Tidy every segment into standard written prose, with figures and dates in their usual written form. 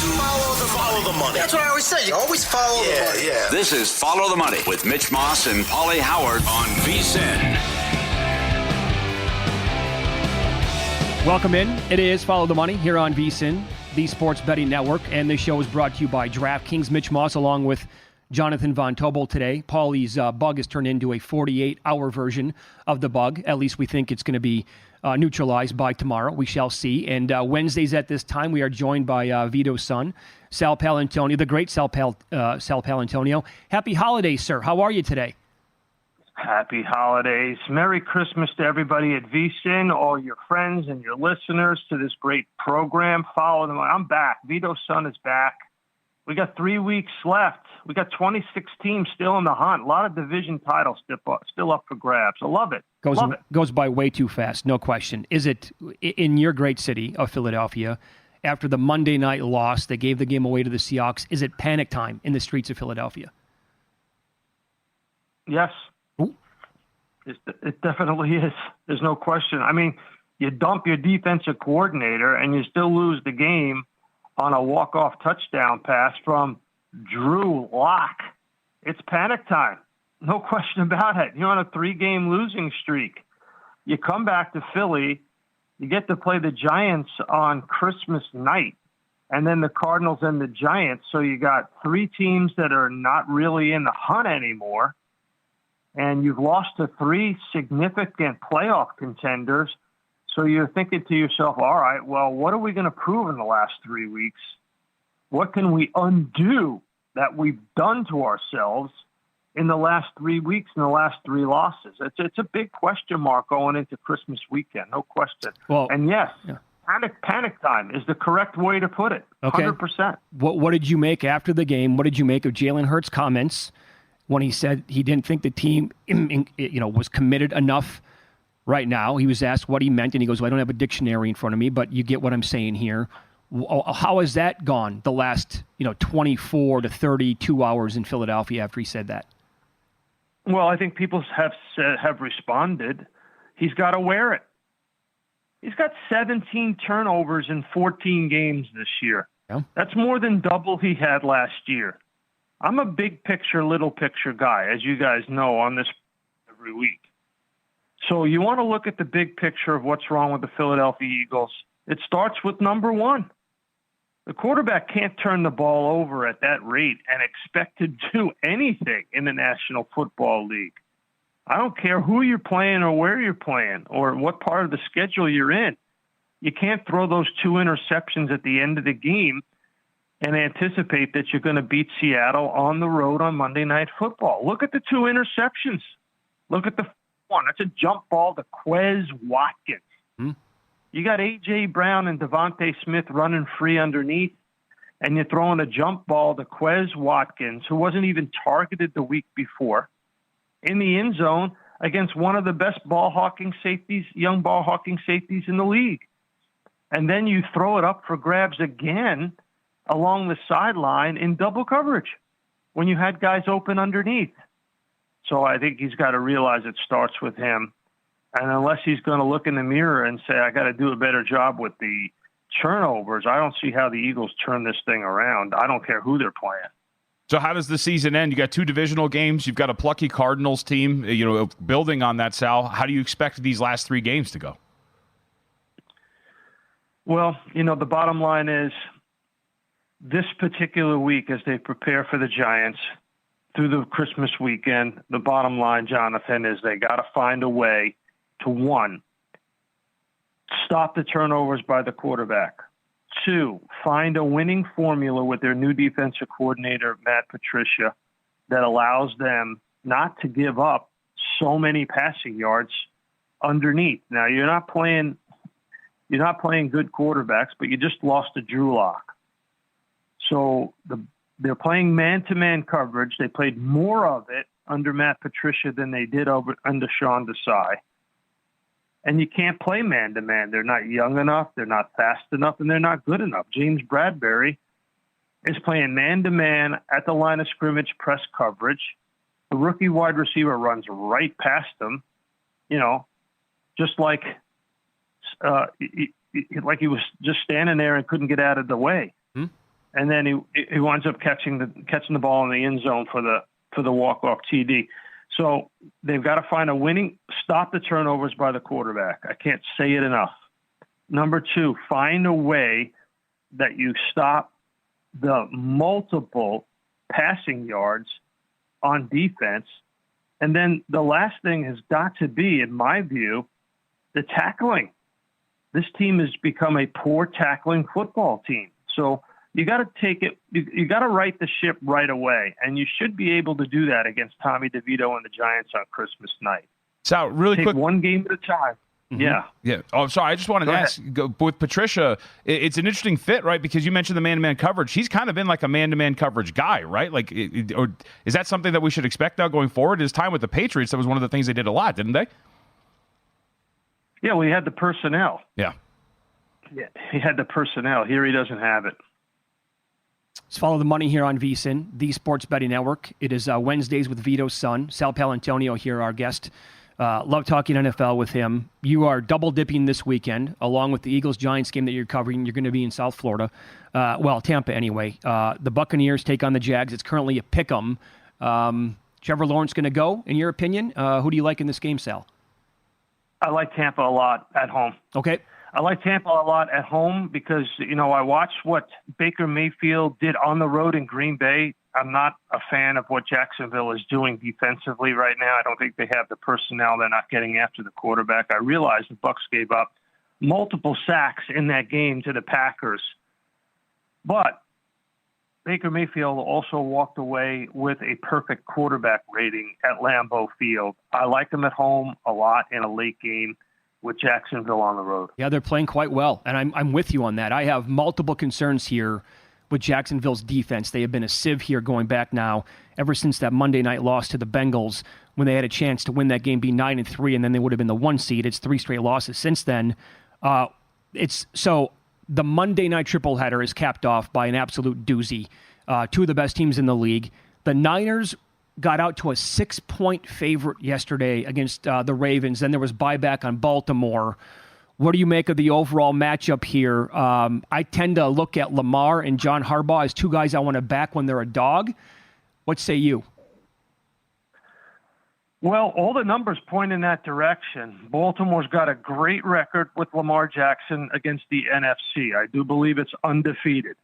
Follow the money. That's what I always say. You always follow the money. Yeah. This is Follow the Money with Mitch Moss and Paulie Howard on VSiN. Welcome in. It is Follow the Money here on VSiN, the Sports Betting Network, and this show is brought to you by DraftKings. Mitch Moss along with Jonathan Von Tobel today. Paulie's bug has turned into a 48-hour version of the bug. At least we think it's going to be neutralized by tomorrow. We shall see. And Wednesdays at this time, we are joined by Vito's son, Sal Paolantonio, the great Sal Paolantonio. Happy holidays, sir. How are you today? Happy holidays. Merry Christmas to everybody at VSiN, all your friends and your listeners to this great program. Follow them. I'm back. Vito's son is back. We got 3 weeks left. We got 26 teams still in the hunt. A lot of division titles still up for grabs. I love it. Goes by way too fast, no question. Is it in your great city of Philadelphia, after the Monday night loss, they gave the game away to the Seahawks, is it panic time in the streets of Philadelphia? Yes. It definitely is. There's no question. I mean, you dump your defensive coordinator and you still lose the game on a walk-off touchdown pass from Drew Lock. It's panic time. No question about it. You're on a 3-game losing streak. You come back to Philly, you get to play the Giants on Christmas night, and then the Cardinals and the Giants. So you got 3 teams that are not really in the hunt anymore, and you've lost to 3 significant playoff contenders. So you're thinking to yourself, all right, well, what are we going to prove in the last 3 weeks? What can we undo that we've done to ourselves in the last 3 weeks and the last 3 losses? It's a big question mark going into Christmas weekend, no question. Well, and yes, panic time is the correct way to put it, okay. 100%. What did you make after the game? What did you make of Jalen Hurts' comments when he said he didn't think the team was committed enough right now? He was asked what he meant, and he goes, well, I don't have a dictionary in front of me, but you get what I'm saying here. How has that gone the last 24 to 32 hours in Philadelphia after he said that? Well, I think people have responded. He's got to wear it. He's got 17 turnovers in 14 games this year. Yeah. That's more than double he had last year. I'm a big picture, little picture guy, as you guys know, on this every week. So you want to look at the big picture of what's wrong with the Philadelphia Eagles. It starts with number 1. The quarterback can't turn the ball over at that rate and expect to do anything in the National Football League. I don't care who you're playing or where you're playing or what part of the schedule you're in. You can't throw those 2 interceptions at the end of the game and anticipate that you're going to beat Seattle on the road on Monday Night Football. Look at the 2 interceptions. Look at the one. That's a jump ball to Quez Watkins. You got A.J. Brown and Devontae Smith running free underneath, and you're throwing a jump ball to Quez Watkins, who wasn't even targeted the week before, in the end zone against one of the best young ball hawking safeties in the league. And then you throw it up for grabs again along the sideline in double coverage when you had guys open underneath. So I think he's got to realize it starts with him. And unless he's going to look in the mirror and say, I got to do a better job with the turnovers, I don't see how the Eagles turn this thing around. I don't care who they're playing. So how does the season end? You got 2 divisional games. You've got a plucky Cardinals team, building on that, Sal. How do you expect these last 3 games to go? Well, the bottom line is this particular week as they prepare for the Giants through the Christmas weekend, the bottom line, Jonathan, is they got to find a way to, 1, stop the turnovers by the quarterback. 2, find a winning formula with their new defensive coordinator, Matt Patricia, that allows them not to give up so many passing yards underneath. Now, you're not playing good quarterbacks, but you just lost to Drew Lock. So they're playing man-to-man coverage. They played more of it under Matt Patricia than they did under Sean Desai. And you can't play man-to-man. They're not young enough, they're not fast enough, and they're not good enough. James Bradbury is playing man-to-man at the line of scrimmage press coverage. The rookie wide receiver runs right past him, just like he was just standing there and couldn't get out of the way. and then he winds up catching the ball in the end zone for the walk-off TD. So they've got to find stop the turnovers by the quarterback. I can't say it enough. Number 2, find a way that you stop the multiple passing yards on defense. And then the last thing has got to be, in my view, the tackling. This team has become a poor tackling football team. So you got to take it. You got to right the ship right away, and you should be able to do that against Tommy DeVito and the Giants on Christmas night. So really take quick, one game at a time. Mm-hmm. Yeah. Oh, sorry. I just wanted to ask with Patricia. It's an interesting fit, right? Because you mentioned the man-to-man coverage. He's kind of been like a man-to-man coverage guy, right? Like, or is that something that we should expect now going forward? His time with the Patriots, that was one of the things they did a lot, didn't they? Yeah. Well, he had the personnel. Yeah. Yeah. He had the personnel. Here, he doesn't have it. Let's follow the money here on VSiN, the Sports Betting Network. It is Wednesdays with Vito's son, Sal Paolantonio, here, our guest. Love talking NFL with him. You are double dipping this weekend, along with the Eagles-Giants game that you're covering. You're going to be in South Florida. Tampa anyway. The Buccaneers take on the Jags. It's currently a pick 'em. Trevor Lawrence going to go, in your opinion? Who do you like in this game, Sal? I like Tampa a lot at home. Okay. I like Tampa a lot at home because, I watched what Baker Mayfield did on the road in Green Bay. I'm not a fan of what Jacksonville is doing defensively right now. I don't think they have the personnel. They're not getting after the quarterback. I realize the Bucs gave up multiple sacks in that game to the Packers. But Baker Mayfield also walked away with a perfect quarterback rating at Lambeau Field. I like them at home a lot in a late game with Jacksonville on the road. Yeah, they're playing quite well, and I'm with you on that. I have multiple concerns here with Jacksonville's defense. They have been a sieve here going back now ever since that Monday night loss to the Bengals when they had a chance to win that game, be 9-3, and then they would have been the 1 seed. It's 3 straight losses since then. So the Monday night tripleheader is capped off by an absolute doozy. 2 of the best teams in the league. The Niners got out to a 6-point favorite yesterday against the Ravens. Then there was buyback on Baltimore. What do you make of the overall matchup here? I tend to look at Lamar and John Harbaugh as 2 guys I want to back when they're a dog. What say you? Well, all the numbers point in that direction. Baltimore's got a great record with Lamar Jackson against the NFC. I do believe it's undefeated.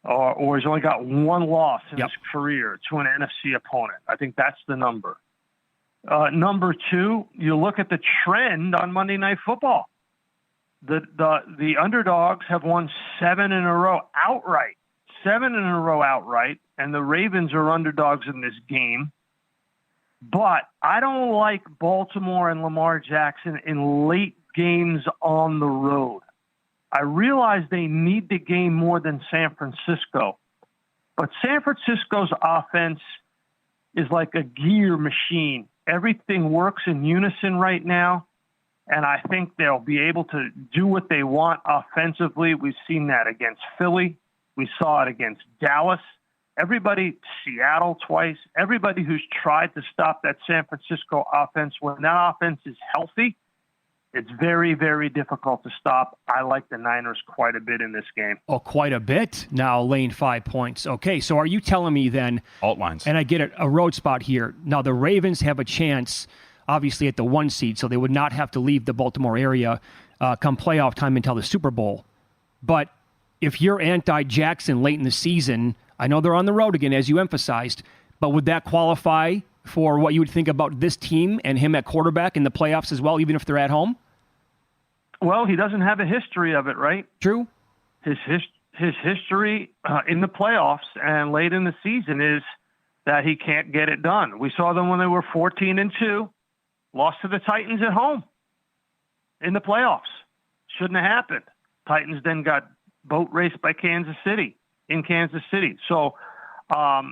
Or he's only got 1 loss in his career to an NFC opponent. I think that's the number. Number 2, you look at the trend on Monday Night Football. The underdogs have won 7 in a row outright. 7 in a row outright, and the Ravens are underdogs in this game. But I don't like Baltimore and Lamar Jackson in late games on the road. I realize they need the game more than San Francisco. But San Francisco's offense is like a gear machine. Everything works in unison right now, and I think they'll be able to do what they want offensively. We've seen that against Philly. We saw it against Dallas. Seattle twice. Everybody who's tried to stop that San Francisco offense, when that offense is healthy, it's very, very difficult to stop. I like the Niners quite a bit in this game. Oh, quite a bit? Now laying 5 points. Okay, so are you telling me then... Alt lines. And I get it, a road spot here. Now the Ravens have a chance, obviously, at the 1 seed, so they would not have to leave the Baltimore area come playoff time until the Super Bowl. But if you're anti-Jackson late in the season, I know they're on the road again, as you emphasized, but would that qualify for what you would think about this team and him at quarterback in the playoffs as well, even if they're at home? Well, he doesn't have a history of it, right? True. His history in the playoffs and late in the season is that he can't get it done. We saw them when they were 14-2, lost to the Titans at home in the playoffs. Shouldn't have happened. Titans then got boat raced by Kansas City in Kansas City. So I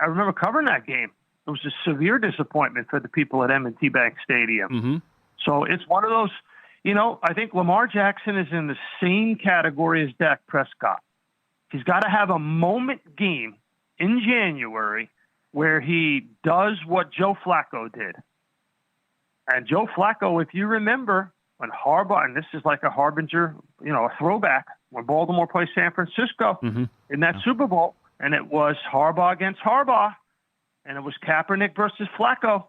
remember covering that game. It was a severe disappointment for the people at M&T Bank Stadium. Mm-hmm. So it's one of those... I think Lamar Jackson is in the same category as Dak Prescott. He's got to have a moment game in January where he does what Joe Flacco did. And Joe Flacco, if you remember, when Harbaugh, and this is like a harbinger, a throwback, when Baltimore plays San Francisco in that Super Bowl, and it was Harbaugh against Harbaugh, and it was Kaepernick versus Flacco,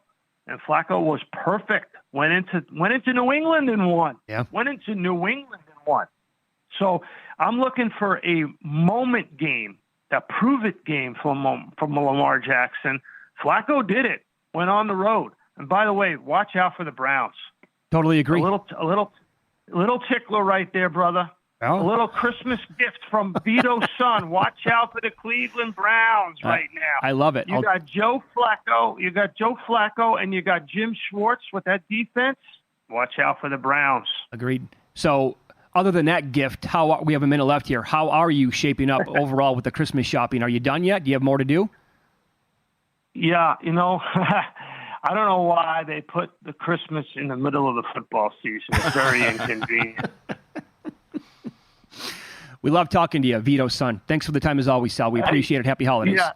and Flacco was perfect. Went into New England and won. Yeah. Went into New England and won. So I'm looking for a moment game, a prove-it game from Lamar Jackson. Flacco did it. Went on the road. And by the way, watch out for the Browns. Totally agree. A little tickler right there, brother. Oh. A little Christmas gift from Vito's son. Watch out for the Cleveland Browns right now. I love it. You got Joe Flacco, and you got Jim Schwartz with that defense. Watch out for the Browns. Agreed. So, other than that gift, we have a minute left here. How are you shaping up overall with the Christmas shopping? Are you done yet? Do you have more to do? Yeah, I don't know why they put the Christmas in the middle of the football season. It's very inconvenient. We love talking to you, Vito's son. Thanks for the time as always, Sal. We appreciate it. Happy holidays. Yeah.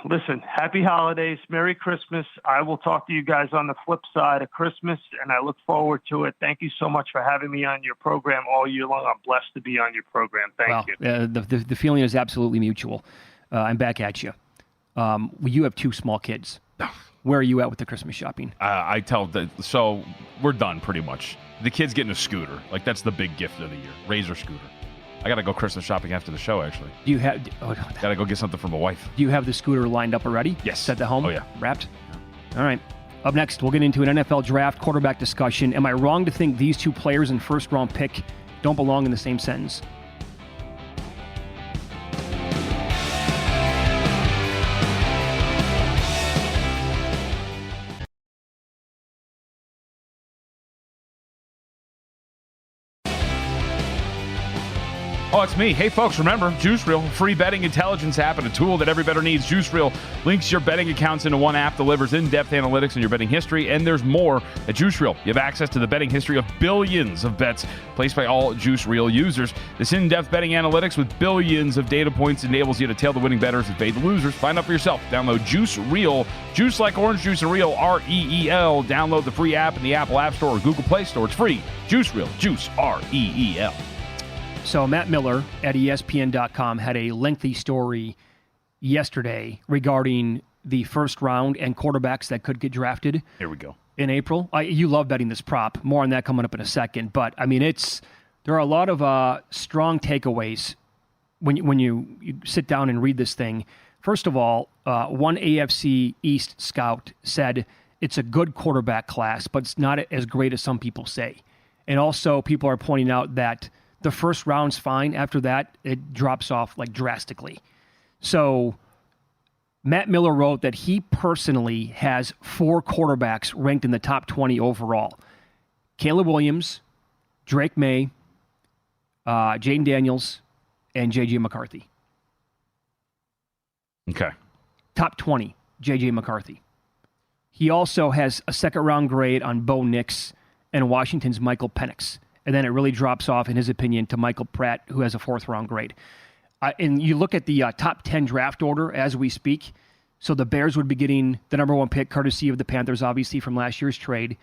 Listen, happy holidays, Merry Christmas. I will talk to you guys on the flip side of Christmas, and I look forward to it. Thank you so much for having me on your program all year long. I'm blessed to be on your program. Thank you. The feeling is absolutely mutual. I'm back at you. You have 2 small kids. Where are you at with the Christmas shopping? So we're done pretty much. The kid's getting a scooter. Like, that's the big gift of the year. Razor scooter. I got to go Christmas shopping after the show, actually. Do you have... Got to go get something for my wife. Do you have the scooter lined up already? Yes. Set the home? Oh, yeah. Wrapped? All right. Up next, we'll get into an NFL draft quarterback discussion. Am I wrong to think these 2 players in first-round pick don't belong in the same sentence? Oh, it's me. Hey, folks, remember, Juice Reel, free betting intelligence app and a tool that every bettor needs. Juice Reel links your betting accounts into one app, delivers in-depth analytics on your betting history, and there's more at Juice Reel. You have access to the betting history of billions of bets placed by all Juice Reel users. This in-depth betting analytics with billions of data points enables you to tail the winning bettors and fade the losers. Find out for yourself. Download Juice Reel, juice like orange juice and Reel, R-E-E-L. Download the free app in the Apple App Store or Google Play Store. It's free. Juice Reel, juice, R-E-E-L. So Matt Miller at ESPN.com had a lengthy story yesterday regarding the first round and quarterbacks that could get drafted. Here we go. In April. You love betting this prop. More on that coming up in a second. But, I mean, there are a lot of strong takeaways when you sit down and read this thing. First of all, one AFC East scout said it's a good quarterback class, but it's not as great as some people say. And also, people are pointing out that the first round's fine. After that, it drops off like drastically. So Matt Miller wrote that he personally has 4 quarterbacks ranked in the top 20 overall. Caleb Williams, Drake May, Jaden Daniels, and J.J. McCarthy. Okay. Top 20, J.J. McCarthy. He also has a second-round grade on Bo Nix and Washington's Michael Penix. And then it really drops off, in his opinion, to Michael Pratt, who has a 4th-round grade. And you look at the top 10 draft order as we speak. So the Bears would be getting the number 1 pick, courtesy of the Panthers, obviously, from last year's trade.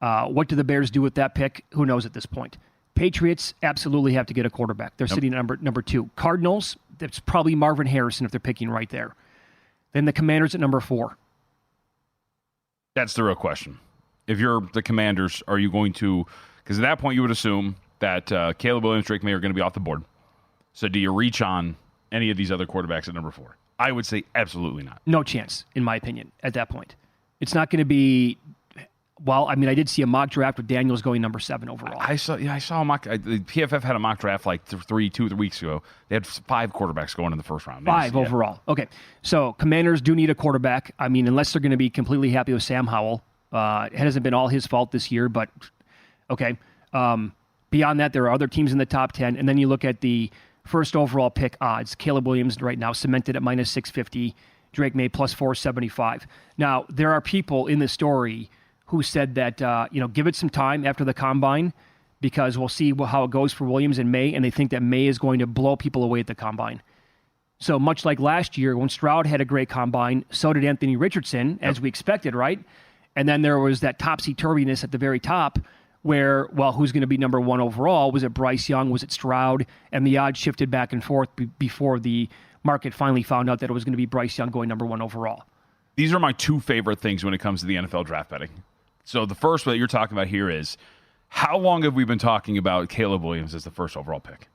What do the Bears do with that pick? Who knows at this point? Patriots absolutely have to get a quarterback. They're sitting at number 2. Cardinals, that's probably Marvin Harrison if they're picking right there. Then the Commanders at number 4. That's the real question. If you're the Commanders, are you going to... Because at that point, you would assume that Caleb Williams, Drake May are going to be off the board. So do you reach on any of these other quarterbacks at number 4? I would say absolutely not. No chance, in my opinion, at that point. It's not going to be... Well, I mean, I did see a mock draft with Daniels going number 7 overall. I saw a mock... The PFF had a mock draft like 2 or 3 weeks ago. They had 5 quarterbacks going in the first round. 5 overall. Okay. So Commanders do need a quarterback. I mean, unless they're going to be completely happy with Sam Howell. It hasn't been all his fault this year, but... Okay. Beyond that, there are other teams in the top 10. And then you look at the first overall pick odds. Caleb Williams right now cemented at minus 650. Drake May plus 475. Now, there are people in the story who said that, give it some time after the combine because we'll see how it goes for Williams in May. And they think that May is going to blow people away at the combine. So much like last year when Stroud had a great combine, so did Anthony Richardson, as we expected, right? And then there was that topsy-turviness at the very top where, well, who's going to be number one overall? Was it Bryce Young? Was it Stroud? And the odds shifted back and forth before the market finally found out that it was going to be Bryce Young going number one overall. These are my two favorite things when it comes to the NFL draft betting. So the first one that you're talking about here is, how long have we been talking about Caleb Williams as the first overall pick?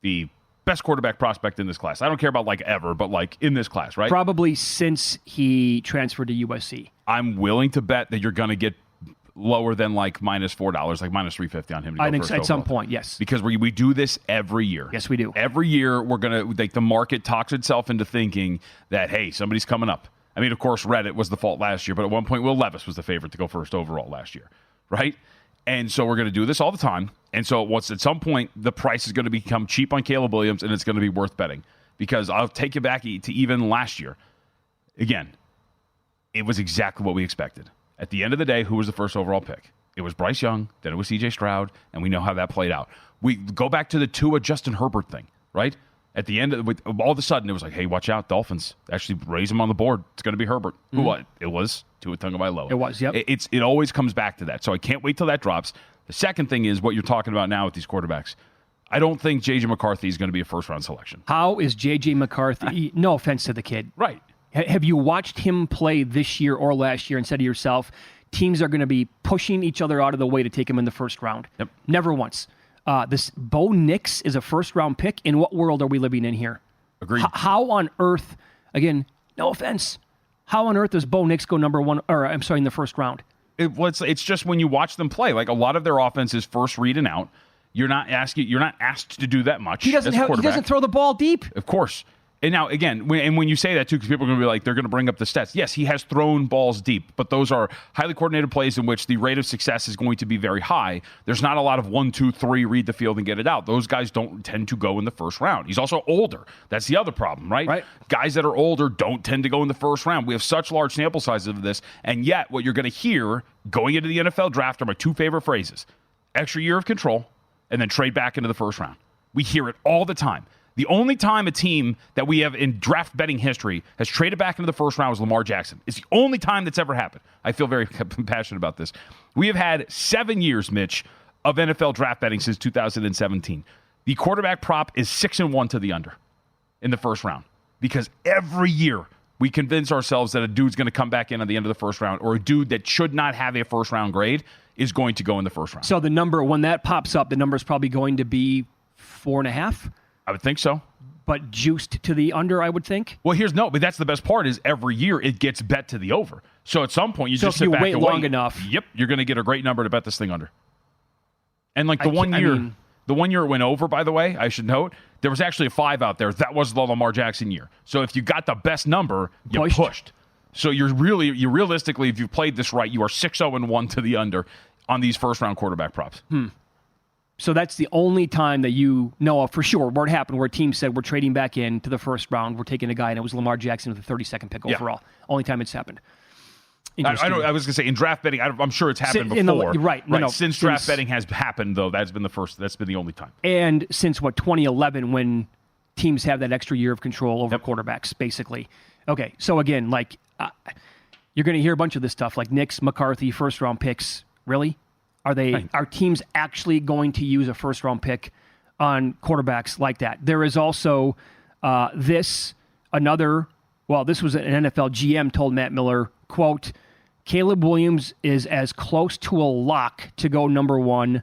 The best quarterback prospect in this class. I don't care about like ever, but like in this class, right? Probably since he transferred to USC. I'm willing to bet that you're going to get lower than like -$4, like -350 on him. I think at some point, yes. Because we do this every year. Yes, we do. Every year we're going to, like, the market talks itself into thinking that, hey, somebody's coming up. I mean, of course, Reddit was the fault last year, but at one point Will Levis was the favorite to go first overall last year, right? And so we're going to do this all the time. And so at some point, the price is going to become cheap on Caleb Williams, and it's going to be worth betting. Because I'll take you back to even last year. Again, it was exactly what we expected. At the end of the day, who was the first overall pick? It was Bryce Young, then it was C.J. Stroud, and we know how that played out. We go back to the Tua Justin Herbert thing, right? At the end, all of a sudden, it was like, hey, watch out, Dolphins. Actually raise him on the board. It's going to be Herbert. Who what? It was Tua Tagovailoa. It was, yep. It always comes back to that. So I can't wait till that drops. The second thing is what you're talking about now with these quarterbacks. I don't think J.J. McCarthy is going to be a first-round selection. How is J.J. McCarthy? No offense to the kid. Right. Have you watched him play this year or last year and said to yourself, teams are going to be pushing each other out of the way to take him in the first round? Yep. Never once. This Bo Nix is a first-round pick. In what world are we living in here? Agreed. How on earth, again, no offense, how on earth does Bo Nix go number one, or I'm sorry, in the first round? It's just when you watch them play, like a lot of their offense is first read and out. You're not asked to do that much. He doesn't throw the ball deep. Of course. And now, again, when you say that, too, because people are going to be like, they're going to bring up the stats. Yes, he has thrown balls deep, but those are highly coordinated plays in which the rate of success is going to be very high. There's not a lot of 1, 2, 3, read the field and get it out. Those guys don't tend to go in the first round. He's also older. That's the other problem, right? Guys that are older don't tend to go in the first round. We have such large sample sizes of this, and yet what you're going to hear going into the NFL draft are my two favorite phrases: extra year of control, and then trade back into the first round. We hear it all the time. The only time a team that we have in draft betting history has traded back into the first round was Lamar Jackson. It's the only time that's ever happened. I feel very passionate about this. We have had 7 years, Mitch, of NFL draft betting since 2017. The quarterback prop is 6-1 to the under in the first round, because every year we convince ourselves that a dude's going to come back in at the end of the first round, or a dude that should not have a first round grade is going to go in the first round. So the number, when that pops up, the number is probably going to be 4.5? I would think so. But juiced to the under, I would think? Well, but that's the best part is every year it gets bet to the over. So at some point you just sit back and wait. So if you wait long enough. Yep, you're going to get a great number to bet this thing under. And like the one year it went over, by the way, I should note, there was actually a 5 out there. That was the Lamar Jackson year. So if you got the best number, you pushed. So you're realistically, if you've played this right, you are 6-0-1 to the under on these first round quarterback props. So that's the only time that you know of for sure where it happened, where a team said we're trading back into the first round, we're taking a guy, and it was Lamar Jackson with the 32nd pick overall. Only time it's happened. I was going to say in draft betting, I'm sure it's happened before. Right. Since draft betting has happened, though, that's been the only time. And since 2011, when teams have that extra year of control over quarterbacks, basically. Okay, so again, you're going to hear a bunch of this stuff, like Nix, McCarthy, first round picks. Really? Are teams actually going to use a first round pick on quarterbacks like that? There is also this was an NFL GM told Matt Miller, quote, Caleb Williams is as close to a lock to go number one.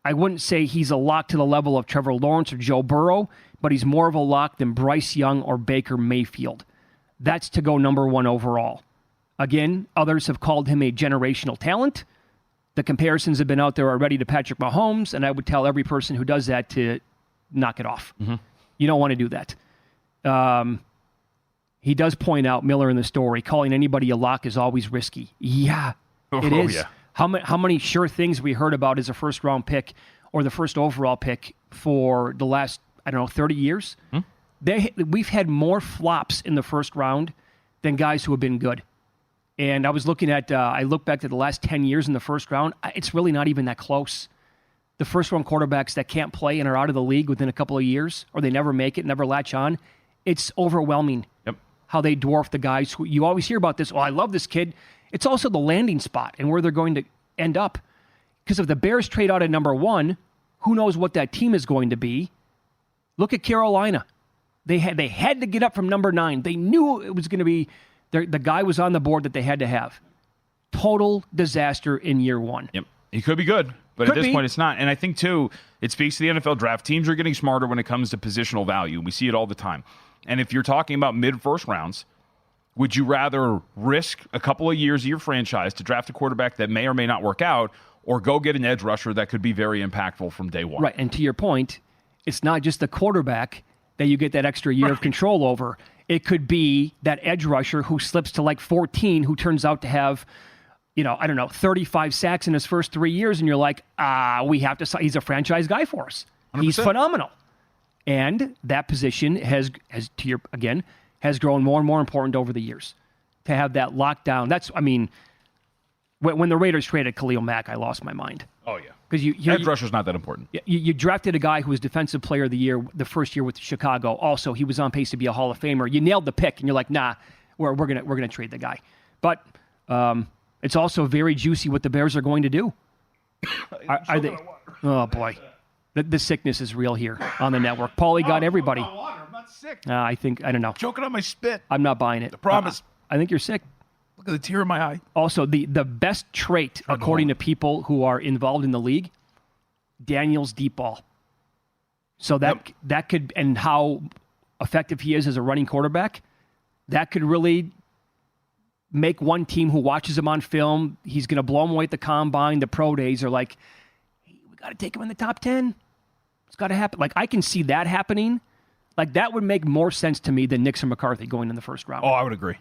I wouldn't say he's a lock to the level of Trevor Lawrence or Joe Burrow, but he's more of a lock than Bryce Young or Baker Mayfield. That's to go number one overall. Again, others have called him a generational talent. The comparisons have been out there already to Patrick Mahomes, and I would tell every person who does that to knock it off. Mm-hmm. You don't want to do that. He does point out, Miller in the story, calling anybody a lock is always risky. Yeah, it is. Yeah. How many sure things we heard about as a first-round pick or the first overall pick for the last, 30 years? We've had more flops in the first round than guys who have been good. And I was looking at, I look back to the last 10 years in the first round. It's really not even that close. The first round quarterbacks that can't play and are out of the league within a couple of years, or they never make it, never latch on, it's overwhelming how they dwarf the guys who you always hear about this. Oh, I love this kid. It's also the landing spot and where they're going to end up. Because if the Bears trade out at number 1, who knows what that team is going to be? Look at Carolina. They had to get up from number 9. They knew it was going to be the guy was on the board that they had to have. Total disaster in year 1. Yep. He could be good, but at this point it's not. And I think, too, it speaks to the NFL draft. Teams are getting smarter when it comes to positional value. We see it all the time. And if you're talking about mid-first rounds, would you rather risk a couple of years of your franchise to draft a quarterback that may or may not work out, or go get an edge rusher that could be very impactful from day one? Right, and to your point, it's not just the quarterback that you get that extra year of control over. It could be that edge rusher who slips to like 14, who turns out to have, 35 sacks in his first 3 years, and you're like, we have to. He's a franchise guy for us. 100%. He's phenomenal, and that position has grown more and more important over the years. To have that lockdown, when the Raiders traded Khalil Mack, I lost my mind. Oh yeah, because edge rusher's not that important. You drafted a guy who was Defensive Player of the Year the first year with Chicago. Also, he was on pace to be a Hall of Famer. You nailed the pick, and you're like, nah, we're gonna trade the guy, but. It's also very juicy what the Bears are going to do. Are they? Oh, boy. The sickness is real here on the network. Paulie got everybody. I'm not sick. I don't know. Choking on my spit. I'm not buying it. I promise. I think you're sick. Look at the tear in my eye. Also, the best trait, according to people who are involved in the league, Daniel's deep ball. So that could, and how effective he is as a running quarterback, that could really make one team who watches him on film, he's going to blow him away at the combine, the pro days are like, hey, we got to take him in the top 10. It's got to happen. Like, I can see that happening. Like, that would make more sense to me than Nixon McCarthy going in the first round. Oh, I would agree.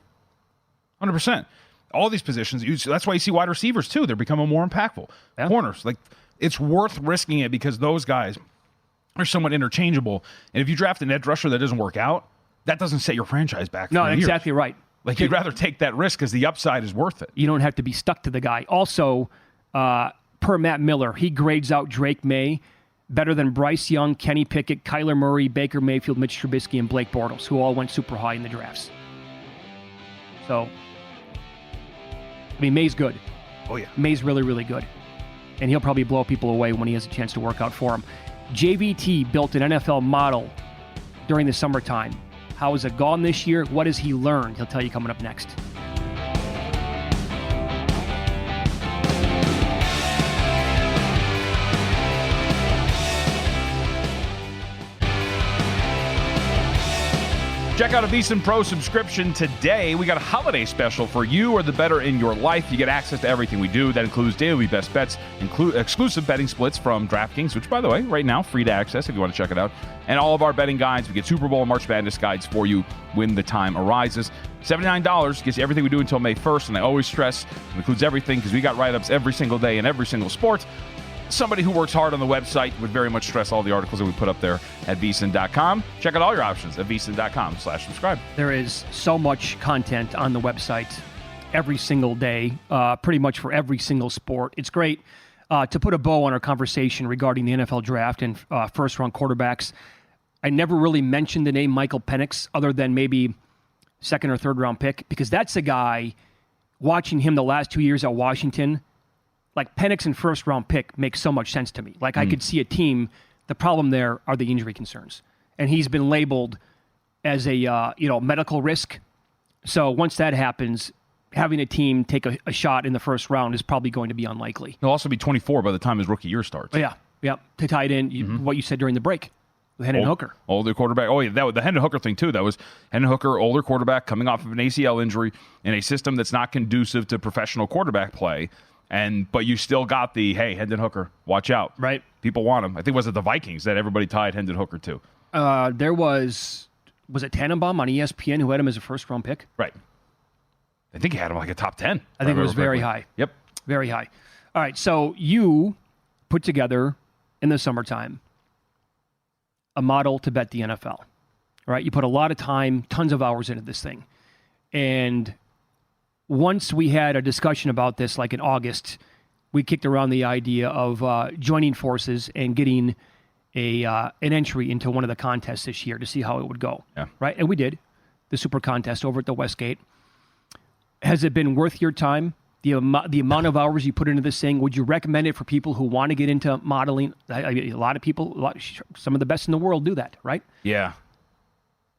100%. All these positions, that's why you see wide receivers, too. They're becoming more impactful. Yeah. Corners, like, it's worth risking it because those guys are somewhat interchangeable. And if you draft an edge rusher that doesn't work out, that doesn't set your franchise back for years. Exactly right. Like, you'd rather take that risk because the upside is worth it. You don't have to be stuck to the guy. Also, per Matt Miller, he grades out Drake May better than Bryce Young, Kenny Pickett, Kyler Murray, Baker Mayfield, Mitch Trubisky, and Blake Bortles, who all went super high in the drafts. So, May's good. Oh, yeah. May's really, really good. And he'll probably blow people away when he has a chance to work out for him. JVT built an NFL model during the summertime. How has it gone this year? What has he learned? He'll tell you coming up next. Check out a VSiN Pro subscription today. We got a holiday special for you or the better in your life. You get access to everything we do. That includes daily best bets, exclusive betting splits from DraftKings, which, by the way, right now, free to access if you want to check it out. And all of our betting guides. We get Super Bowl and March Madness guides for you when the time arises. $79 gets you everything we do until May 1st. And I always stress it includes everything because we got write-ups every single day in every single sport. Somebody who works hard on the website would very much stress all the articles that we put up there at VSiN.com. Check out all your options at VSiN.com/subscribe. There is so much content on the website every single day, pretty much for every single sport. It's great to put a bow on our conversation regarding the NFL draft and first-round quarterbacks. I never really mentioned the name Michael Penix other than maybe second or third-round pick because that's a guy, watching him the last 2 years at Washington, like Penix and first-round pick makes so much sense to me. Like I could see a team, the problem there are the injury concerns. And he's been labeled as a medical risk. So once that happens, having a team take a shot in the first round is probably going to be unlikely. He'll also be 24 by the time his rookie year starts. Oh, yeah. To tie it in, what you said during the break with Hendon Hooker. Older quarterback. Oh, yeah, the Hendon Hooker thing, too. That was Hendon Hooker, older quarterback, coming off of an ACL injury in a system that's not conducive to professional quarterback play. But you still got the, hey, Hendon Hooker, watch out. Right. People want him. I think was it the Vikings that everybody tied Hendon Hooker to? There was it Tannenbaum on ESPN who had him as a first-round pick? Right. I think he had him like a top 10. I think it was very high. Yep. Very high. All right, so you put together in the summertime a model to bet the NFL. All right, you put a lot of time, tons of hours into this thing. And once we had a discussion about this, like in August, we kicked around the idea of joining forces and getting an entry into one of the contests this year to see how it would go. Yeah. Right? And we did. The Super Contest over at the Westgate. Has it been worth your time the amount of hours you put into this thing. Would you recommend it for people who want to get into modeling? A lot of people, some of the best in the world do that, right? Yeah.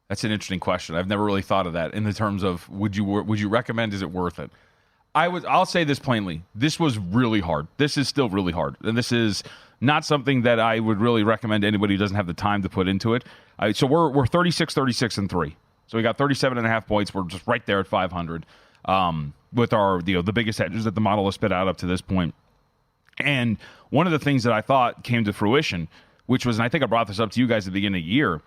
That's an interesting question. I've never really thought of that in the terms of would you recommend, is it worth it? I'll say this plainly. This was really hard. This is still really hard. And this is not something that I would really recommend to anybody who doesn't have the time to put into it. So we're 36, 36, and 3. So we got 37.5 points. We're just right there at 500 with our the biggest hedges that the model has spit out up to this point. And one of the things that I thought came to fruition, which was, and I think I brought this up to you guys at the beginning of the year,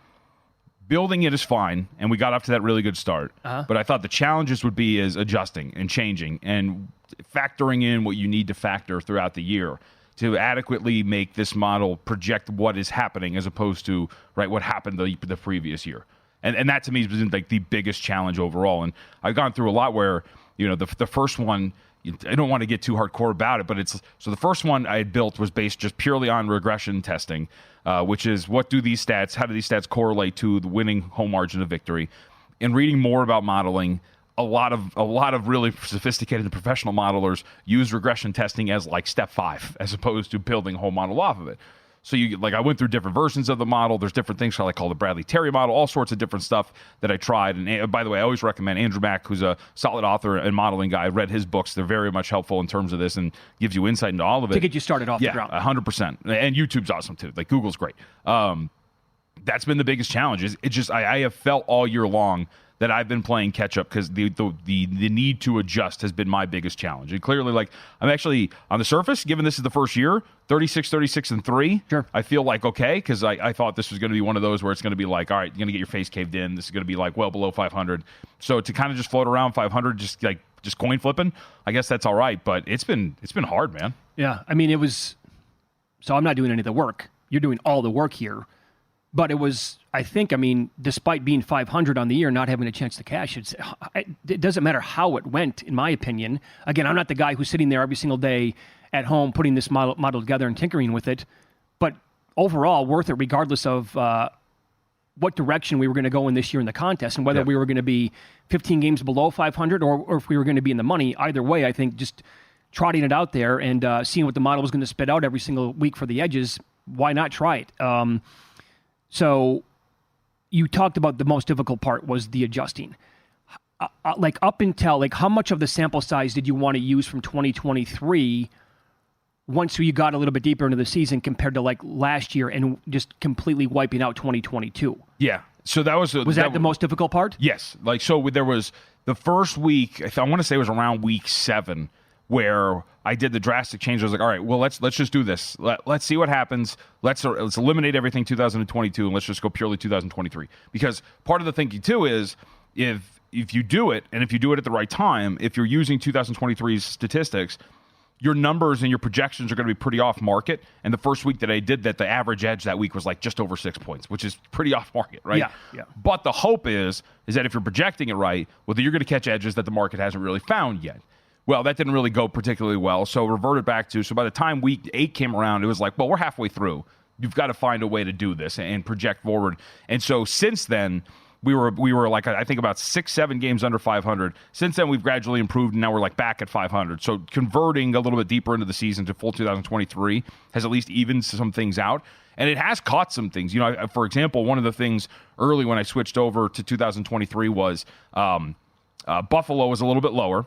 building it is fine, and we got off to that really good start. But I thought the challenges would be is adjusting and changing and factoring in what you need to factor throughout the year to adequately make this model project what is happening as opposed to what happened the previous year. And that to me has been like the biggest challenge overall. And I've gone through a lot where, the first one, I don't want to get too hardcore about it, but so the first one I had built was based just purely on regression testing, which is how do these stats correlate to the winning home margin of victory? And reading more about modeling, a lot of really sophisticated and professional modelers use regression testing as like step 5, as opposed to building a whole model off of it. So I went through different versions of the model. There's different things I call the Bradley Terry model, all sorts of different stuff that I tried. And by the way, I always recommend Andrew Mack, who's a solid author and modeling guy. I read his books. They're very much helpful in terms of this and gives you insight into all of it. To get you started off the ground. 100%. And YouTube's awesome too. Like Google's great. That's been the biggest challenge. It just I have felt all year long that I've been playing catch up because the need to adjust has been my biggest challenge. And clearly, I'm actually on the surface, given this is the first year, 36, 36, and 3. Sure. I feel like okay because I thought this was going to be one of those where it's going to be like, all right, you're going to get your face caved in. This is going to be like well below 500. So to kind of just float around 500, just coin flipping, I guess that's all right. But it's been hard, man. Yeah, I mean it was. So I'm not doing any of the work. You're doing all the work here. But it was, I think, despite being 500 on the year, not having a chance to cash, it doesn't matter how it went, in my opinion. Again, I'm not the guy who's sitting there every single day at home putting this model together and tinkering with it. But overall, worth it regardless of what direction we were going to go in this year in the contest and whether we were going to be 15 games below 500 or if we were going to be in the money. Either way, I think just trotting it out there and seeing what the model was going to spit out every single week for the edges, why not try it? So you talked about the most difficult part was the adjusting. Up until, how much of the sample size did you want to use from 2023 once you got a little bit deeper into the season compared to last year and just completely wiping out 2022? Yeah. So that was that the most difficult part? Yes. There was the first week, I want to say it was around week 7, where I did the drastic change. I was like, all right, well, let's just do this. Let's see what happens. Let's eliminate everything 2022 and let's just go purely 2023. Because part of the thinking too is if you do it, and if you do it at the right time, if you're using 2023's statistics, your numbers and your projections are going to be pretty off market. And the first week that I did that, the average edge that week was just over 6 points, which is pretty off market, right? Yeah. But the hope is that if you're projecting it right, you're going to catch edges that the market hasn't really found yet. Well, that didn't really go particularly well, so reverted back to, so by the time week 8 came around, it was like, well, we're halfway through. You've got to find a way to do this and project forward. And so since then, we were I think about 6-7 games under 500. Since then, we've gradually improved, and now we're back at 500. So converting a little bit deeper into the season to full 2023 has at least evened some things out. And it has caught some things. For example, one of the things early when I switched over to 2023 was Buffalo was a little bit lower.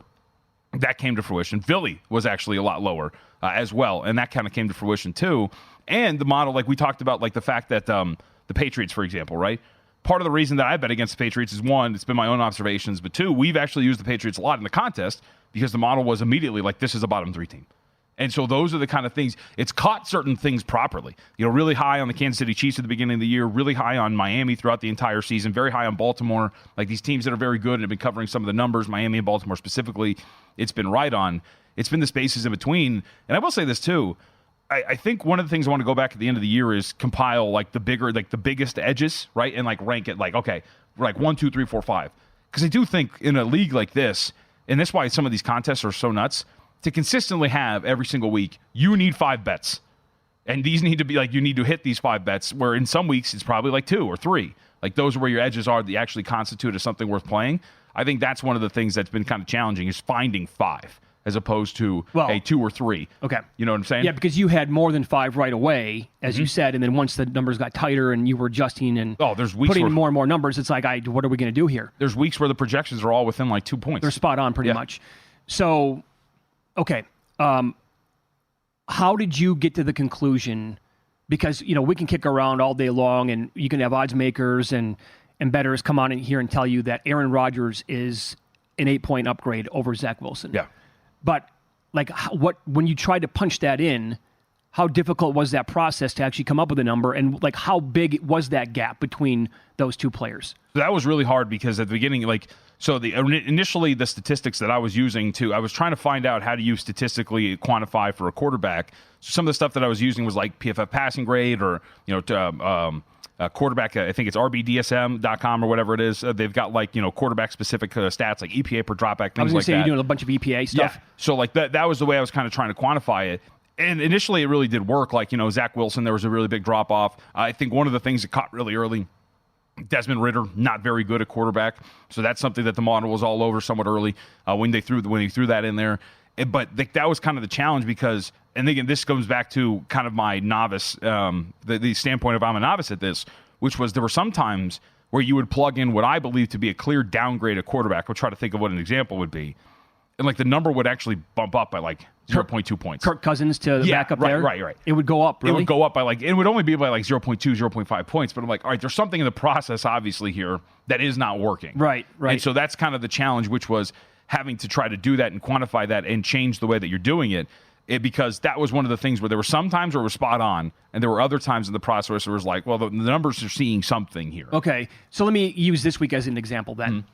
That came to fruition. Philly was actually a lot lower as well, and that kind of came to fruition too. And the model, we talked about, the fact that the Patriots, for example, right? Part of the reason that I bet against the Patriots is, one, it's been my own observations, but two, we've actually used the Patriots a lot in the contest because the model was immediately this is a bottom 3 team. And so those are the kind of things, it's caught certain things properly. Really high on the Kansas City Chiefs at the beginning of the year, really high on Miami throughout the entire season, very high on Baltimore, these teams that are very good and have been covering some of the numbers, Miami and Baltimore specifically, it's been right on. It's been the spaces in between. And I will say this too, I think one of the things I want to go back at the end of the year is compile the biggest edges, right? And rank it okay, 1, 2, 3, 4, 5. Because I do think in a league like this, and that's why some of these contests are so nuts, to consistently have every single week, you need 5 bets. And these need to be you need to hit these 5 bets, where in some weeks it's probably 2 or 3. Those are where your edges are that actually constitute as something worth playing. I think that's one of the things that's been kind of challenging is finding 5. as opposed to Well, a 2 or 3. Okay. You know what I'm saying? Yeah, because you had more than 5 right away, as you said, and then once the numbers got tighter and you were adjusting and there's weeks putting where, in more and more numbers, it's like, what are we going to do here? There's weeks where the projections are all within like 2 points. They're spot on pretty much. So, okay. How did you get to the conclusion? Because, we can kick around all day long and you can have odds makers and bettors come on in here and tell you that Aaron Rodgers is an 8-point upgrade over Zach Wilson. Yeah. But when you tried to punch that in, how difficult was that process to actually come up with a number, and how big was that gap between those two players? That was really hard because at the beginning, initially the statistics that I was using I was trying to find out how do you statistically quantify for a quarterback. So some of the stuff that I was using was like PFF passing grade or quarterback. I think it's rbdsm.com or whatever it is. They've got quarterback specific stats like EPA per dropback, things like that. I was going to say you're doing a bunch of EPA stuff. Yeah. So that was the way I was kind of trying to quantify it. And initially it really did work. Zach Wilson, there was a really big drop off. I think one of the things that caught really early, Desmond Ridder, not very good at quarterback. So that's something that the model was all over somewhat early when they threw that in there. But that was kind of the challenge because, and again, this goes back to kind of my novice, the standpoint of I'm a novice at this, which was there were some times where you would plug in what I believe to be a clear downgrade at quarterback. We'll try to think of what an example would be. And the number would actually bump up by 0.2 points. Kirk Cousins to back up there? Right. It would go up, really? It would go up by it would only be by 0.2, 0.5 points. But I'm like, all right, there's something in the process, obviously, here that is not working. Right. And so that's kind of the challenge, which was having to try to do that and quantify that and change the way that you're doing it. Because that was one of the things where there were some times where it was spot on, and there were other times in the process where it was like, well, the numbers are seeing something here. Okay. So let me use this week as an example then. Mm-hmm.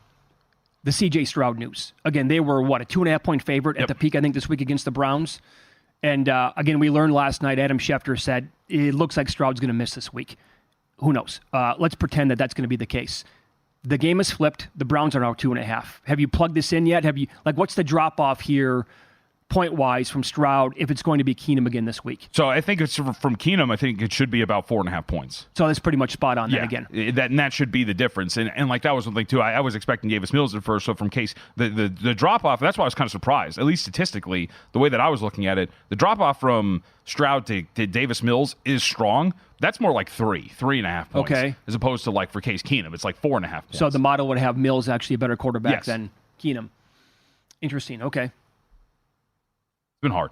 The C.J. Stroud news. Again, they were, a 2.5-point favorite at the peak, I think, this week against the Browns. And, again, we learned last night, Adam Schefter said, it looks like Stroud's going to miss this week. Who knows? Let's pretend that that's going to be the case. The game is flipped. The Browns are now 2.5. Have you plugged this in yet? What's the drop-off here point-wise from Stroud if it's going to be Keenum again this week? So I think it's from Keenum, I think it should be about 4.5 points. So that's pretty much spot on then again. That should be the difference. And that was something, too. I was expecting Davis Mills at first, so from case the drop-off, that's why I was kind of surprised, at least statistically, the way that I was looking at it. The drop-off from Stroud to Davis Mills is strong. That's more like 3.5 points. Okay. As opposed to, for case Keenum, it's 4.5 points. So the model would have Mills actually a better quarterback than Keenum. Interesting. Okay. It's been hard.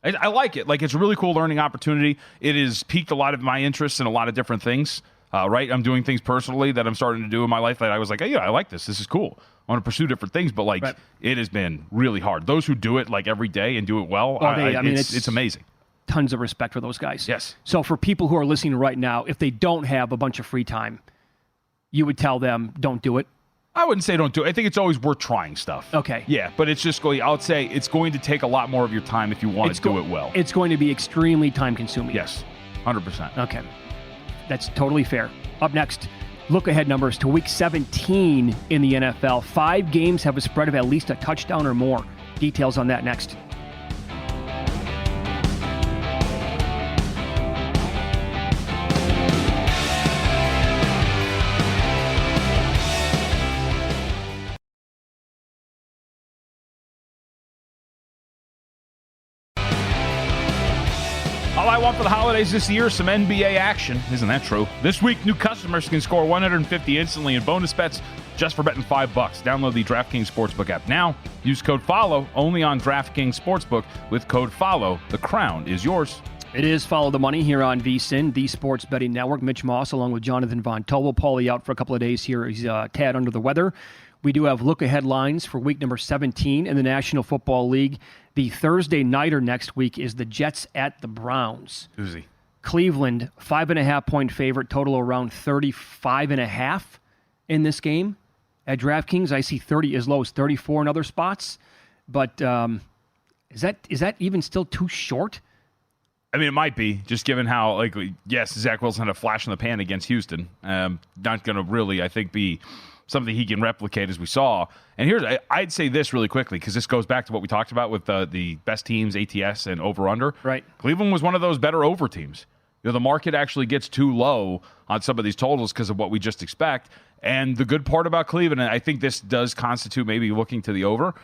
I like it. It's a really cool learning opportunity. It has piqued a lot of my interests in a lot of different things. Right? I'm doing things personally that I'm starting to do in my life that I was like, hey, I like this. This is cool. I want to pursue different things, but it has been really hard. Those who do it every day and do it well, it's amazing. Tons of respect for those guys. Yes. So for people who are listening right now, if they don't have a bunch of free time, you would tell them don't do it. I wouldn't say don't do it. I think it's always worth trying stuff. Okay. Yeah, but it's just I would say it's going to take a lot more of your time if you want to do it well. It's going to be extremely time consuming. Yes, 100%. Okay. That's totally fair. Up next, look ahead numbers to week 17 in the NFL. 5 games have a spread of at least a touchdown or more. Details on that next. All I want for the holidays this year is some NBA action. Isn't that true? This week, new customers can score $150 instantly in bonus bets just for betting $5. Download the DraftKings Sportsbook app now. Use code FOLLOW only on DraftKings Sportsbook with code FOLLOW. The crown is yours. It is Follow the Money here on VSiN, the Sports Betting Network. Mitch Moss along with Jonathan Von Tobel. Paulie out for a couple of days here. He's a tad under the weather. We do have look-ahead lines for week number 17 in the National Football League. The Thursday nighter next week is the Jets at the Browns. Uzi. Cleveland, 5.5-point favorite, total around 35.5 in this game. At DraftKings, I see 30 as low as 34 in other spots. But is that even still too short? I mean, it might be, just given how, yes, Zach Wilson had a flash in the pan against Houston. Not going to really, I think, be something he can replicate as we saw. And I'd say this really quickly, because this goes back to what we talked about with the best teams, ATS and over-under. Right. Cleveland was one of those better over teams. The market actually gets too low on some of these totals because of what we just expect. And the good part about Cleveland, and I think this does constitute maybe looking to the over,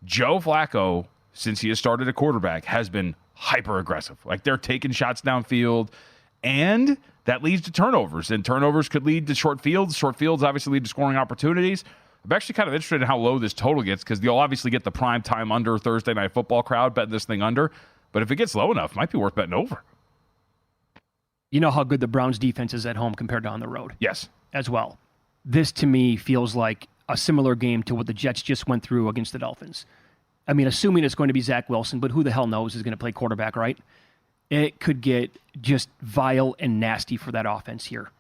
Joe Flacco, since he has started at quarterback, has been hyper aggressive. Like, they're taking shots downfield, and that leads to turnovers, and turnovers could lead to short fields. Short fields obviously lead to scoring opportunities. I'm actually kind of interested in how low this total gets, because you'll obviously get the prime time under Thursday Night Football crowd betting this thing under. But if it gets low enough, it might be worth betting over. You know how good the Browns defense is at home compared to on the road? Yes. As well. This, to me, feels like a similar game to what the Jets just went through against the Dolphins. I mean, assuming it's going to be Zach Wilson, but who the hell knows is going to play quarterback, right? It could get just vile and nasty for that offense here.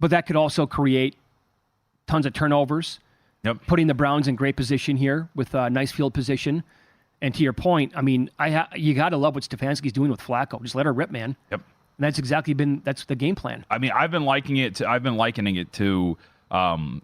But that could also create tons of turnovers. Yep. Putting the Browns in great position here with a nice field position. And to your point, I mean, you got to love what Stefanski's doing with Flacco. Just let her rip, man. Yep. And that's the game plan. I mean, I've been likening it to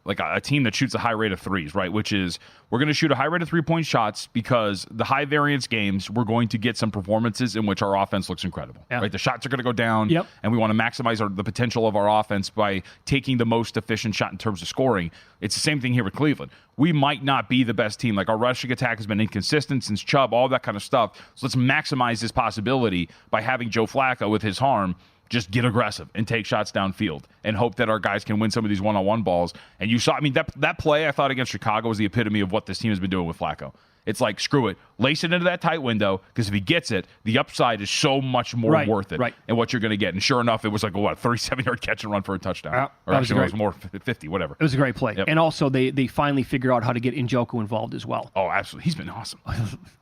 like a team that shoots a high rate of threes, right? Which is, we're going to shoot a high rate of 3-point shots because the high variance games, we're going to get some performances in which our offense looks incredible, right? The shots are going to go down, and we want to maximize the potential of our offense by taking the most efficient shot in terms of scoring. It's the same thing here with Cleveland. We might not be the best team. Like, our rushing attack has been inconsistent since Chubb, all that kind of stuff. So let's maximize this possibility by having Joe Flacco with his arm just get aggressive and take shots downfield and hope that our guys can win some of these one-on-one balls. And you saw, I mean, that play I thought against Chicago was the epitome of what this team has been doing with Flacco. It's like, screw it. Lace it into that tight window, because if he gets it, the upside is so much more worth it and what you're going to get. And sure enough, it was like, a 37-yard catch and run for a touchdown. Or actually, it was more 50, whatever. It was a great play. Yep. And also, they finally figure out how to get Njoku involved as well. Oh, absolutely. He's been awesome.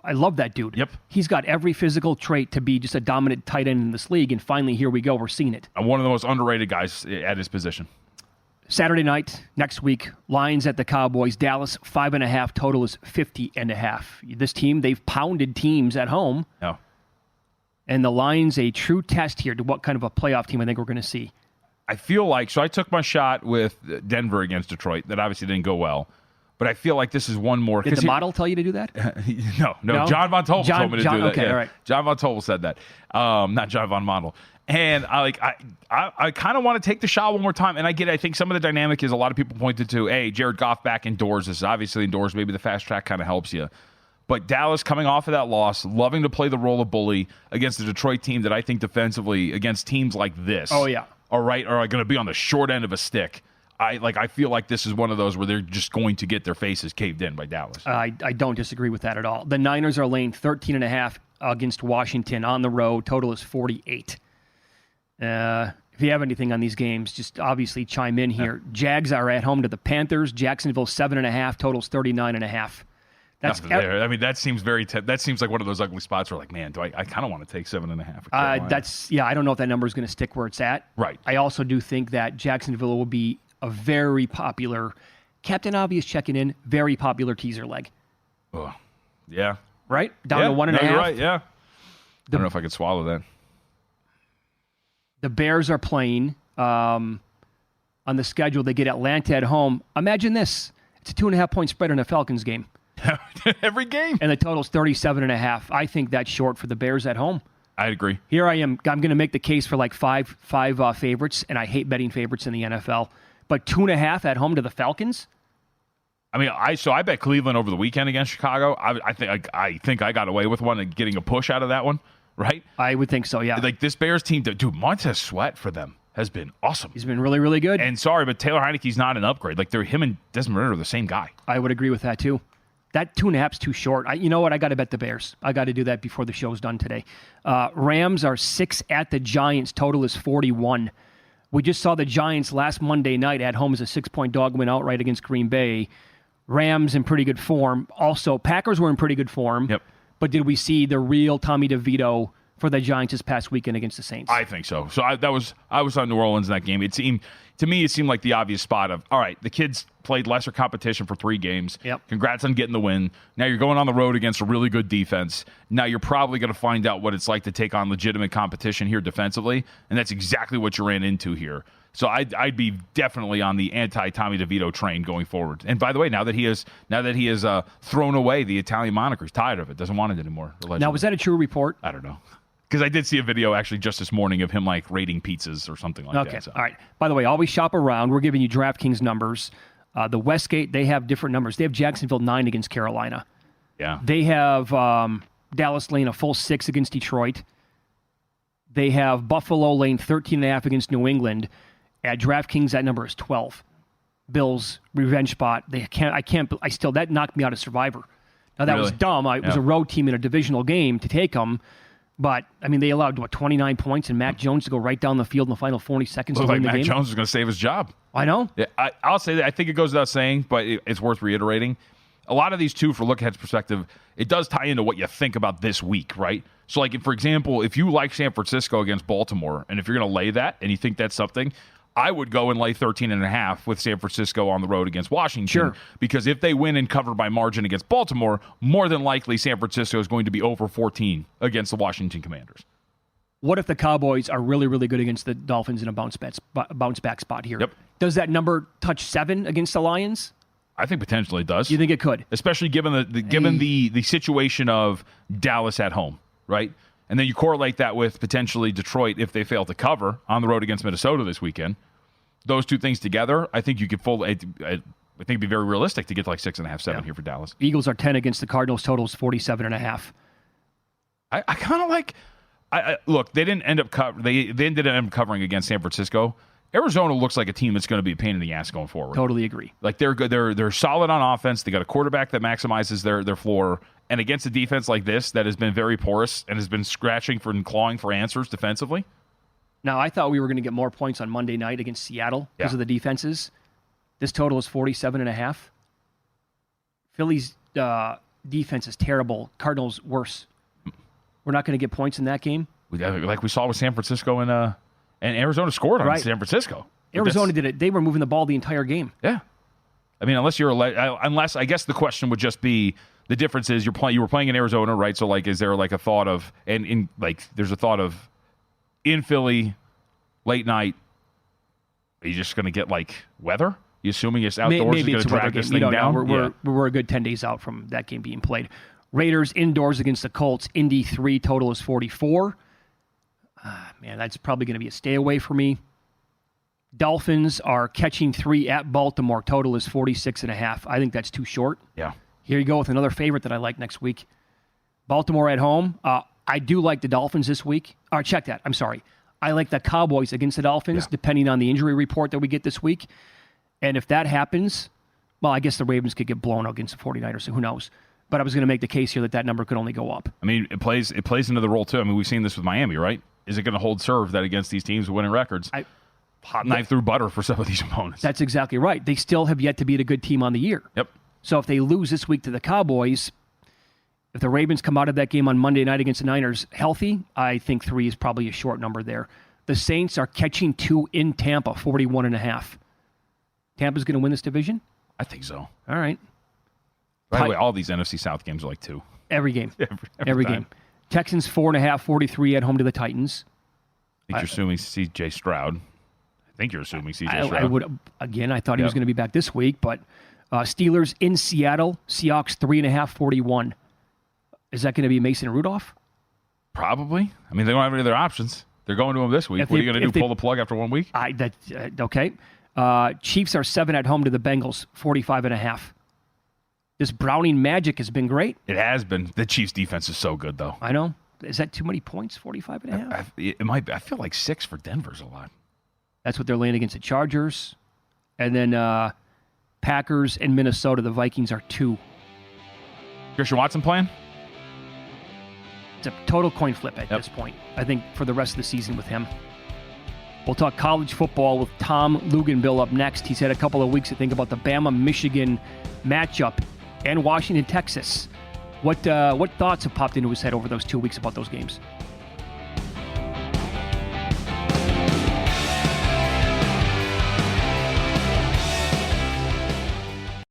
I love that dude. Yep. He's got every physical trait to be just a dominant tight end in this league, and finally, here we go. We're seeing it. One of the most underrated guys at his position. Saturday night, next week, Lions at the Cowboys. Dallas, 5.5. Total is 50.5. This team, they've pounded teams at home. No. And the Lions, a true test here to what kind of a playoff team I think we're going to see. I feel like, so I took my shot with Denver against Detroit. That obviously didn't go well. But I feel like this is one more. Did the model tell you to do that? No. John Von Tobel told me to do that. Okay, all right. John Von Tobel said that. Not John Von Model. And I kind of want to take the shot one more time. And I get it. I think some of the dynamic is a lot of people pointed to, hey, Jared Goff back indoors. This is obviously indoors. Maybe the fast track kind of helps you. But Dallas coming off of that loss, loving to play the role of bully against the Detroit team that I think defensively against teams like this are going to be on the short end of a stick. I feel like this is one of those where they're just going to get their faces caved in by Dallas. I don't disagree with that at all. The Niners are laying 13.5 against Washington on the road. Total is 48. If you have anything on these games, just obviously chime in here. Jags are at home to the Panthers. Jacksonville 7.5. Totals 39.5. That's there. I mean, that seems that seems like one of those ugly spots where, like, man, I kind of want to take 7.5. I don't know if that number is going to stick where it's at. Right. I also do think that Jacksonville will be a very popular, Captain Obvious checking in, very popular teaser leg. Oh, yeah. Right? Down to 1.5. You're right, yeah. I don't know if I could swallow that. The Bears are playing on the schedule. They get Atlanta at home. Imagine this. It's a 2.5-point spread in a Falcons game. Every game. And the total's 37.5. I think that's short for the Bears at home. I agree. Here I am. I'm going to make the case for like five favorites, and I hate betting favorites in the NFL. But 2.5 at home to the Falcons? I mean, I bet Cleveland over the weekend against Chicago. I think I got away with one and getting a push out of that one, right? I would think so, yeah. Like, this Bears team, dude, Montez Sweat for them has been awesome. He's been really, really good. And sorry, but Taylor Heineke's not an upgrade. Like, him and Desmond Ridder are the same guy. I would agree with that, too. That 2.5's too short. You know what? I got to bet the Bears. I got to do that before the show's done today. Rams are 6 at the Giants. Total is 41. We just saw the Giants last Monday night at home as a 6-point dog win outright against Green Bay. Rams in pretty good form. Also, Packers were in pretty good form. Yep. But did we see the real Tommy DeVito for the Giants this past weekend against the Saints? I think so. So I was on New Orleans in that game. It seemed like the obvious spot of, all right, the kids played lesser competition for 3 games. Yep. Congrats on getting the win. Now you're going on the road against a really good defense. Now you're probably going to find out what it's like to take on legitimate competition here defensively, and that's exactly what you ran into here. So I'd be definitely on the anti-Tommy DeVito train going forward. And by the way, now that he has thrown away the Italian moniker, he's tired of it, doesn't want it anymore. Allegedly. Now, was that a true report? I don't know. Because I did see a video actually just this morning of him like rating pizzas or something like that. Okay, all right. By the way, always shop around. We're giving you DraftKings numbers. The Westgate, they have different numbers. They have Jacksonville 9 against Carolina. Yeah. They have Dallas laying a full 6 against Detroit. They have Buffalo laying 13.5 against New England. At DraftKings, that number is 12. Bills revenge spot. That knocked me out of Survivor. Now that was dumb. It was a road team in a divisional game to take them, but I mean they allowed 29 points and Mac Jones to go right down the field in the final 40 seconds to win the game. Mac Jones is going to save his job. I know. Yeah, I'll say that. I think it goes without saying, but it's worth reiterating. A lot of these too, for look ahead's perspective, it does tie into what you think about this week, right? So, like for example, if you like San Francisco against Baltimore, and if you're going to lay that and you think that's something, I would go and lay 13.5 with San Francisco on the road against Washington. Sure. Because if they win and cover by margin against Baltimore, more than likely San Francisco is going to be over 14 against the Washington Commanders. What if the Cowboys are really, really good against the Dolphins in a bounce back spot here? Yep. Does that number touch 7 against the Lions? I think potentially it does. You think it could? Especially given the situation of Dallas at home, right? And then you correlate that with potentially Detroit if they fail to cover on the road against Minnesota this weekend. Those two things together, I think you could I think it'd be very realistic to get to like 6.5, 7 here for Dallas. Eagles are 10 against the Cardinals. Totals 47.5. I kind of like. Look, they didn't end up they ended up covering against San Francisco. Arizona looks like a team that's going to be a pain in the ass going forward. Totally agree. Like they're good. They're solid on offense. They got a quarterback that maximizes their floor. And against a defense like this that has been very porous and has been scratching and clawing for answers defensively. Now, I thought we were going to get more points on Monday night against Seattle because of the defenses. This total is 47.5. Philly's defense is terrible. Cardinals worse. We're not going to get points in that game. Like we saw with San Francisco and Arizona scored on San Francisco. Arizona did it. They were moving the ball the entire game. Yeah. I mean, unless I guess the question would just be the difference is you were playing in Arizona, right? So like, is there like a thought of there's a thought of in Philly late night? Are you just going to get like weather? You assuming it's outdoors? Maybe is it's going a to weather drag game. this We thing don't down? know. We're a good 10 days out from that game being played. Raiders indoors against the Colts. Indy 3, total is 44. Man, that's probably going to be a stay away for me. Dolphins are catching 3 at Baltimore. Total is 46.5. I think that's too short. Yeah. Here you go with another favorite that I like next week. Baltimore at home. I do like the Dolphins this week. Or check that. I'm sorry. I like the Cowboys against the Dolphins, depending on the injury report that we get this week. And if that happens, well, I guess the Ravens could get blown out against the 49ers, so who knows. But I was going to make the case here that number could only go up. I mean, it plays into the role, too. I mean, we've seen this with Miami, right? Is it going to hold serve that against these teams with winning records? Hot knife through butter for some of these opponents. That's exactly right. They still have yet to beat a good team on the year. Yep. So if they lose this week to the Cowboys, if the Ravens come out of that game on Monday night against the Niners healthy, I think 3 is probably a short number there. The Saints are catching 2 in Tampa, 41.5. Tampa's going to win this division? I think so. All right. By the way, all these NFC South games are like 2. Every game. Every game. Texans 4.5, 43 at home to the Titans. I think you're assuming C.J. Stroud. I think you're assuming C.J. Stroud. I would, again, I thought he was going to be back this week, but Steelers in Seattle, Seahawks 3.5, 41. Is that going to be Mason Rudolph? Probably. I mean, they don't have any other options. They're going to him this week. What are you going to do, pull the plug after 1 week? Okay. Chiefs are 7 at home to the Bengals, 45.5. This Browning magic has been great. It has been. The Chiefs' defense is so good, though. I know. Is that too many points, 45.5? It might be. I feel like 6 for Denver's a lot. That's what they're laying against the Chargers. And then Packers and Minnesota, the Vikings are 2. Christian Watson playing? It's a total coin flip at this point, I think, for the rest of the season with him. We'll talk college football with Tom Luganbill up next. He's had a couple of weeks to think about the Bama-Michigan matchup and Washington, Texas. What thoughts have popped into his head over those 2 weeks about those games?